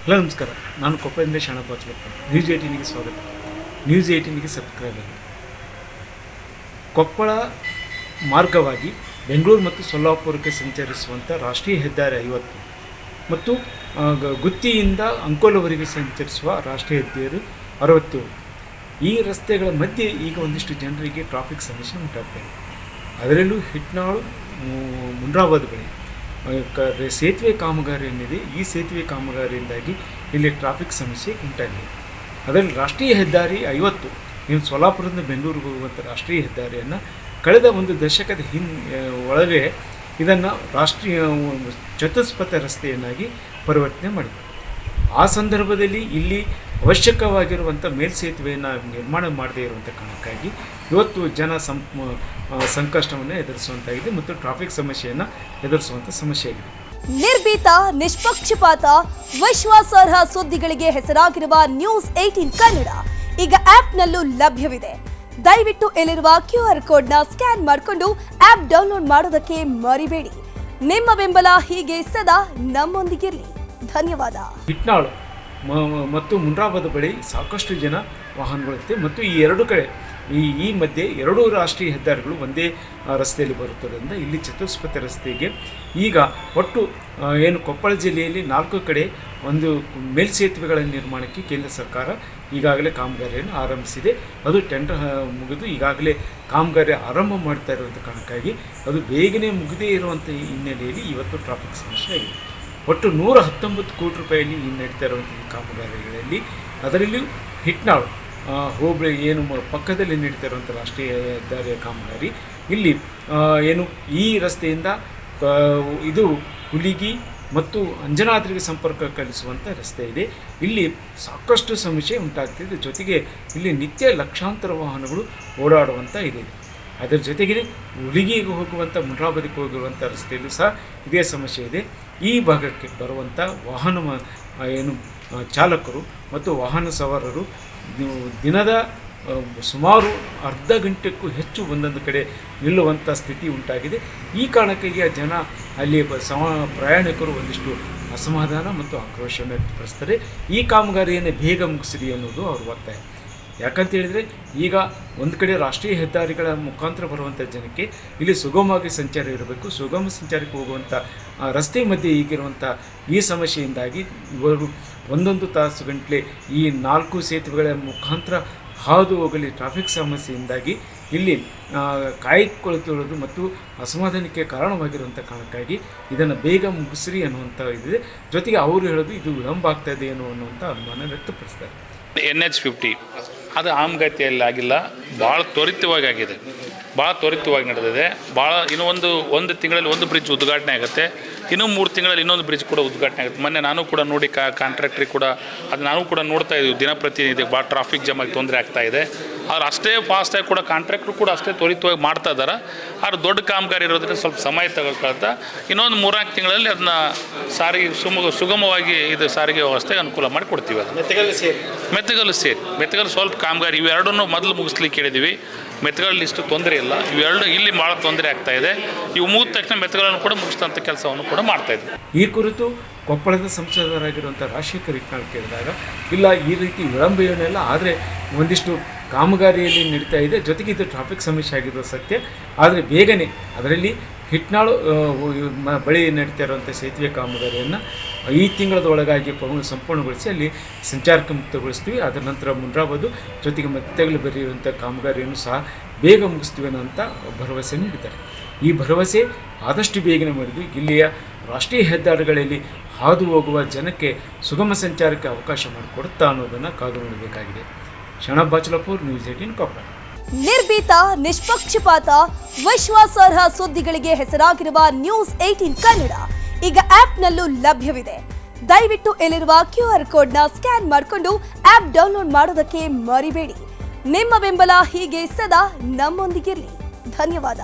Hello ನಮಸ್ಕಾರ, ನಾನು ಕೊಪ್ಪಳದಿಂದ Sharanappa ಬಾಚಲಪ್ಪ. News 18ಗೆ ಸ್ವಾಗತ. ನ್ಯೂಸ್ 18ಗೆ ಸಬ್ಸ್ಕ್ರೈಬ್ ಆಗಿ. ಕೊಪ್ಪಳ ಮಾರ್ಗವಾಗಿ ಬೆಂಗಳೂರು ಮತ್ತು ಸೊಲ್ಲಾಪುರಕ್ಕೆ ಸಂಚರಿಸುವಂಥ ರಾಷ್ಟ್ರೀಯ ಹೆದ್ದಾರಿ 50 ಮತ್ತು ಗುತ್ತಿಯಿಂದ ಅಂಕೋಲವರೆಗೆ ಸಂಚರಿಸುವ ರಾಷ್ಟ್ರೀಯ ಹೆದ್ದಾರಿ 67 ಈ ರಸ್ತೆಗಳ ಮಧ್ಯೆ ಈಗ ಒಂದಿಷ್ಟು ಜನರಿಗೆ ಟ್ರಾಫಿಕ್ ಸಮಸ್ಯೆ ಉಂಟಾಗ್ತದೆ. ಅದರಲ್ಲೂ ಹಿಟ್ನಾಳು ಮುಂಡ್ರಾಬಾದ್ ಬಳಿ ಸೇತುವೆ ಕಾಮಗಾರಿ ಏನಿದೆ, ಈ ಸೇತುವೆ ಕಾಮಗಾರಿಯಿಂದಾಗಿ ಇಲ್ಲಿ ಟ್ರಾಫಿಕ್ ಸಮಸ್ಯೆ ಉಂಟಾಗಿದೆ. ಅದರಲ್ಲಿ ರಾಷ್ಟ್ರೀಯ ಹೆದ್ದಾರಿ 50 ಏನು ಸೊಲ್ಲಾಪುರದಿಂದ ಬೆಂಗಳೂರಿಗೆ ಹೋಗುವಂಥ ರಾಷ್ಟ್ರೀಯ ಹೆದ್ದಾರಿಯನ್ನು ಕಳೆದ ಒಂದು ದಶಕದ ಒಳಗೆ ಇದನ್ನು ರಾಷ್ಟ್ರೀಯ ಚತುಷ್ಪಥ ರಸ್ತೆಯನ್ನಾಗಿ ಪರಿವರ್ತನೆ ಮಾಡಿದೆ. ಆ ಸಂದರ್ಭದಲ್ಲಿ ಇಲ್ಲಿ ಅವಶ್ಯಕವಾಗಿರುವಂಥ ಮೇಲ್ಸೇತುವೆಯನ್ನು ನಿರ್ಮಾಣ ಮಾಡದೇ ಇರುವಂಥ ಕಾರಣಕ್ಕಾಗಿ ಇವತ್ತು ಜನ ಸಂಕಷ್ಟವನ್ನು ಎದುರಿಸುವಂತಾಗಿದೆ ಮತ್ತು ಟ್ರಾಫಿಕ್ ಸಮಸ್ಯೆಯನ್ನು ಎದುರಿಸುವಂಥ ಸಮಸ್ಯೆ ಆಗಿದೆ. ನಿರ್ಭೀತ, ನಿಷ್ಪಕ್ಷಪಾತ, ವಿಶ್ವಾಸಾರ್ಹ ಸುದ್ದಿಗಳಿಗೆ ಹೆಸರಾಗಿರುವ ನ್ಯೂಸ್ 18 ಕನ್ನಡ ಈಗ ಆಪ್ನಲ್ಲೂ ಲಭ್ಯವಿದೆ. ದಯವಿಟ್ಟು ಇಲ್ಲಿರುವ QR ಕೋಡ್ನ ಸ್ಕ್ಯಾನ್ ಮಾಡಿಕೊಂಡು ಆಪ್ ಡೌನ್ಲೋಡ್ ಮಾಡೋದಕ್ಕೆ ಮರಿಬೇಡಿ. ನಿಮ್ಮ ಬೆಂಬಲ ಹೀಗೆ ಸದಾ ನಮ್ಮೊಂದಿಗಿರಲಿ. ಧನ್ಯವಾದ. ಹಿಟ್ನಾಳು ಮತ್ತು ಮುಂಡ್ರಾಬಾದ್ ಬಳಿ ಸಾಕಷ್ಟು ಜನ ವಾಹನಗಳಿರುತ್ತೆ ಮತ್ತು ಈ ಎರಡು ಕಡೆ ಈ ಮಧ್ಯೆ ಎರಡೂ ರಾಷ್ಟ್ರೀಯ ಹೆದ್ದಾರಿಗಳು ಒಂದೇ ರಸ್ತೆಯಲ್ಲಿ ಬರುತ್ತದರಿಂದ ಇಲ್ಲಿ ಚತುಷ್ಪಥ ರಸ್ತೆಗೆ ಈಗ ಒಟ್ಟು ಏನು ಕೊಪ್ಪಳ ಜಿಲ್ಲೆಯಲ್ಲಿ 4 ಕಡೆ ಒಂದು ಮೇಲ್ಸೇತುವೆಗಳ ನಿರ್ಮಾಣಕ್ಕೆ ಕೇಂದ್ರ ಸರ್ಕಾರ ಈಗಾಗಲೇ ಕಾಮಗಾರಿಯನ್ನು ಆರಂಭಿಸಿದೆ. ಅದು ಟೆಂಡರ್ ಮುಗಿದು ಈಗಾಗಲೇ ಕಾಮಗಾರಿ ಆರಂಭ ಮಾಡ್ತಾ ಇರುವಂಥ ಕಾರಣಕ್ಕಾಗಿ ಅದು ಬೇಗನೆ ಮುಗಿದೇ ಇರುವಂಥ ಹಿನ್ನೆಲೆಯಲ್ಲಿ ಇವತ್ತು ಟ್ರಾಫಿಕ್ ಸಮಸ್ಯೆ ಆಗಿದೆ. ಒಟ್ಟು 119 ಕೋಟಿ ರೂಪಾಯಿಯಲ್ಲಿ ನಡೀತಾ ಇರುವಂಥ ಈ ಕಾಮಗಾರಿಗಳಲ್ಲಿ ಅದರಲ್ಲಿ ಹಿಟ್ನಾಳು ಹೋಬಳಿ ಏನು ಪಕ್ಕದಲ್ಲಿ ನಡೀತಾ ಇರುವಂಥ ರಾಷ್ಟ್ರೀಯ ಹೆದ್ದಾರಿಯ ಕಾಮಗಾರಿ ಇಲ್ಲಿ ಏನು ಈ ರಸ್ತೆಯಿಂದ ಇದು ಹುಲಿಗಿ ಮತ್ತು ಅಂಜನಾದ್ರಿಗೆ ಸಂಪರ್ಕ ಕಲಿಸುವಂಥ ರಸ್ತೆ ಇದೆ. ಇಲ್ಲಿ ಸಾಕಷ್ಟು ಸಮಸ್ಯೆ ಉಂಟಾಗ್ತಿದೆ. ಜೊತೆಗೆ ಇಲ್ಲಿ ನಿತ್ಯ ಲಕ್ಷಾಂತರ ವಾಹನಗಳು ಓಡಾಡುವಂಥ ಇದೆ. ಅದರ ಜೊತೆಗೆ ಹುಲಿಗಿಗೆ ಹೋಗುವಂಥ ಮುಂಡ್ರಾಬಾದಿಗೆ ಹೋಗುವಂಥ ರಸ್ತೆಯಲ್ಲೂ ಸಹ ಇದೇ ಸಮಸ್ಯೆ ಇದೆ. ಈ ಭಾಗಕ್ಕೆ ಬರುವಂಥ ವಾಹನ ಏನು ಚಾಲಕರು ಮತ್ತು ವಾಹನ ಸವಾರರು ದಿನದ ಸುಮಾರು ಅರ್ಧ ಗಂಟೆಗೂ ಹೆಚ್ಚು ಒಂದೊಂದು ಕಡೆ ನಿಲ್ಲುವಂಥ ಸ್ಥಿತಿ ಉಂಟಾಗಿದೆ. ಈ ಕಾರಣಕ್ಕಾಗಿ ಜನ ಅಲ್ಲಿ ಪ್ರಯಾಣಿಕರು ಒಂದಿಷ್ಟು ಅಸಮಾಧಾನ ಮತ್ತು ಆಕ್ರೋಶವನ್ನು ವ್ಯಕ್ತಪಡಿಸ್ತಾರೆ. ಈ ಕಾಮಗಾರಿಯನ್ನು ಬೇಗ ಮುಗಿಸಿರಿ ಅನ್ನೋದು ಅವ್ರ ಒತ್ತಾಯ. ಯಾಕಂತ ಹೇಳಿದರೆ ಈಗ ಒಂದು ಕಡೆ ರಾಷ್ಟ್ರೀಯ ಹೆದ್ದಾರಿಗಳ ಮುಖಾಂತರ ಬರುವಂಥ ಜನಕ್ಕೆ ಇಲ್ಲಿ ಸುಗಮವಾಗಿ ಸಂಚಾರ ಇರಬೇಕು. ಸುಗಮ ಸಂಚಾರಕ್ಕೆ ಹೋಗುವಂಥ ರಸ್ತೆ ಮಧ್ಯೆ ಈಗಿರುವಂಥ ಈ ಸಮಸ್ಯೆಯಿಂದಾಗಿ ಇವರು 1 ತಾಸು ಗಂಟಲೆ ಈ 4 ಸೇತುವೆಗಳ ಮುಖಾಂತರ ಹಾದು ಹೋಗಲಿ ಟ್ರಾಫಿಕ್ ಸಮಸ್ಯೆಯಿಂದಾಗಿ ಇಲ್ಲಿ ಕಾಯ್ದುಕೊಳ್ಳುತ್ತಿರುವುದು ಮತ್ತು ಅಸಮಾಧಾನಕ್ಕೆ ಕಾರಣವಾಗಿರುವಂಥ ಕಾರಣಕ್ಕಾಗಿ ಇದನ್ನು ಬೇಗ ಮುಗಿಸ್ರಿ ಅನ್ನುವಂಥ ಇದೆ. ಜೊತೆಗೆ ಅವರು ಹೇಳೋದು ಇದು ವಿಳಂಬ ಆಗ್ತಾ ಇದೆ ಅನ್ನುವಂಥ ಅನುಮಾನ ವ್ಯಕ್ತಪಡಿಸ್ತಾರೆ. NH50 ಅದು ಆಮ್ಗತಿಯಲ್ಲಿ ಆಗಿಲ್ಲ, ಭಾಳ ತ್ವರಿತವಾಗಿ ಆಗಿದೆ, ಭಾಳ ತ್ವರಿತವಾಗಿ ನಡೆದಿದೆ. ಭಾಳ ಇನ್ನೂ ಒಂದು ತಿಂಗಳಲ್ಲಿ ಒಂದು ಬ್ರಿಡ್ಜ್ ಉದ್ಘಾಟನೆ ಆಗುತ್ತೆ, ಇನ್ನೂ 3 ತಿಂಗಳಲ್ಲಿ ಇನ್ನೊಂದು ಬ್ರಿಡ್ಜ್ ಕೂಡ ಉದ್ಘಾಟನೆ ಆಗುತ್ತೆ. ಮೊನ್ನೆ ನಾನು ಕೂಡ ನೋಡಿ ಕಾಂಟ್ರಾಕ್ಟ್ರಿಗೆ ಕೂಡ ಅದು ನಾವು ಕೂಡ ನೋಡ್ತಾ ಇದ್ದೀವಿ. ದಿನಪ್ರತಿನಿತ್ಯ ಭಾಳ ಟ್ರಾಫಿಕ್ ಜಾಮ್ ಆಗಿ ತೊಂದರೆ ಆಗ್ತಾ ಇದೆ. ಅವ್ರು ಅಷ್ಟೇ ಫಾಸ್ಟಾಗಿ ಕೂಡ ಕಾಂಟ್ರಾಕ್ಟ್ರು ಕೂಡ ಅಷ್ಟೇ ತ್ವರಿತವಾಗಿ ಮಾಡ್ತಾ ಇದ್ದಾರೆ. ಆದ್ರೆ ದೊಡ್ಡ ಕಾಮಗಾರಿ ಇರೋದ್ರಿಂದ ಸ್ವಲ್ಪ ಸಮಯ ತಗೊಳ್ತಾ ಇನ್ನೊಂದು 3-4 ತಿಂಗಳಲ್ಲಿ ಅದನ್ನ ಸಾರಿಗೆ ಸುಗಮವಾಗಿ ಇದು ಸಾರಿಗೆ ವ್ಯವಸ್ಥೆಗೆ ಅನುಕೂಲ ಮಾಡಿ ಕೊಡ್ತೀವಿ. ಅದು ಮೆತ್ತಗಲ್ಲು ಸ್ವಲ್ಪ ಕಾಮಗಾರಿ ಇವೆರಡನ್ನೂ ಮೊದಲು ಮುಗಿಸ್ಲಿಕ್ಕೆ ಹೇಳಿದ್ದೀವಿ. ಮೆತ್ತಗಲ್ಲಿ ಇಷ್ಟು ತೊಂದರೆ ಇಲ್ಲ, ಇವೆರಡು ಇಲ್ಲಿ ಭಾಳ ತೊಂದರೆ ಆಗ್ತಾ ಇದೆ. ಇವು ಮುಗಿದ ತಕ್ಷಣ ಮೆತ್ತಗಳನ್ನು ಕೂಡ ಮುಗಿಸ್ತಂಥ ಕೆಲಸವನ್ನು ಕೂಡ ಮಾಡ್ತಾ ಇದ್ವಿ. ಈ ಕುರಿತು ಕೊಪ್ಪಳದ ಸಂಸದರಾಗಿರುವಂಥ ರಾಜಶೇಖರ್ ಹಿಟ್ನಾಳ್ ಕೇಳಿದಾಗ ಇಲ್ಲ, ಈ ರೀತಿ ವಿಳಂಬ ಏನಿಲ್ಲ, ಆದರೆ ಒಂದಿಷ್ಟು ಕಾಮಗಾರಿಯಲ್ಲಿ ನಡೀತಾ ಇದೆ, ಜೊತೆಗೆ ಇದು ಟ್ರಾಫಿಕ್ ಸಮಸ್ಯೆ ಆಗಿರೋ ಸತ್ಯ. ಆದರೆ ಬೇಗನೆ ಅದರಲ್ಲಿ ಹಿಟ್ನಾಳು ಬಳಿ ನಡೀತಾ ಇರುವಂಥ ಸೇತುವೆ ಕಾಮಗಾರಿಯನ್ನು ಈ ತಿಂಗಳದೊಳಗಾಗಿ ಸಂಪೂರ್ಣಗೊಳಿಸಿ ಅಲ್ಲಿ ಸಂಚಾರಕ್ಕೆ ಮುಕ್ತಗೊಳಿಸ್ತೀವಿ. ಅದರ ನಂತರ ಮುಂಡ್ರಾಬಾದು ಜೊತೆಗೆ ಮೆತ್ತಗಲು ಬರೆಯುವಂಥ ಕಾಮಗಾರಿಯನ್ನು ಸಹ ಬೇಗ ಮುಗಿಸ್ತೀವಿ ಅನ್ನೋಂಥ ಭರವಸೆ ನೀಡಿದ್ದಾರೆ. ಈ ಭರವಸೆ ಆದಷ್ಟು ಬೇಗನೆ ಮಾಡಿದ್ದು ಇಲ್ಲಿಯ ರಾಷ್ಟ್ರೀಯ ಹೆದ್ದಾರಿಗಳಲ್ಲಿ ಹಾದು ಹೋಗುವ ಜನಕ್ಕೆ ಸುಗಮ ಸಂಚಾರಕ್ಕೆ ಅವಕಾಶ ಮಾಡಿಕೊಡುತ್ತಾ ಅನ್ನೋದನ್ನು ಕಾದು ನೋಡಬೇಕಾಗಿದೆ. ಶರಣಪ್ಪ ಬಾಚಲಪುರ್, ನ್ಯೂಸ್ 18 ಕೊಪ್ಪಳ. ನಿರ್ಭೀತ, ನಿಷ್ಪಕ್ಷಪಾತ, ವಿಶ್ವಾಸಾರ್ಹ ಸುದ್ದಿಗಳಿಗೆ ಹೆಸರಾಗಿರುವ ನ್ಯೂಸ್ 18 ಕನ್ನಡ ಈಗ ಆಪ್ನಲ್ಲೂ ಲಭ್ಯವಿದೆ. ದಯವಿಟ್ಟು ಇಲ್ಲಿರುವ QR ಕೋಡ್ನ ಸ್ಕ್ಯಾನ್ ಮಾಡಿಕೊಂಡು ಆಪ್ ಡೌನ್ಲೋಡ್ ಮಾಡೋದಕ್ಕೆ ಮರಿಬೇಡಿ. ನಿಮ್ಮ ಬೆಂಬಲ ಹೀಗೆ ಸದಾ ನಮ್ಮೊಂದಿಗಿರಲಿ. ಧನ್ಯವಾದ.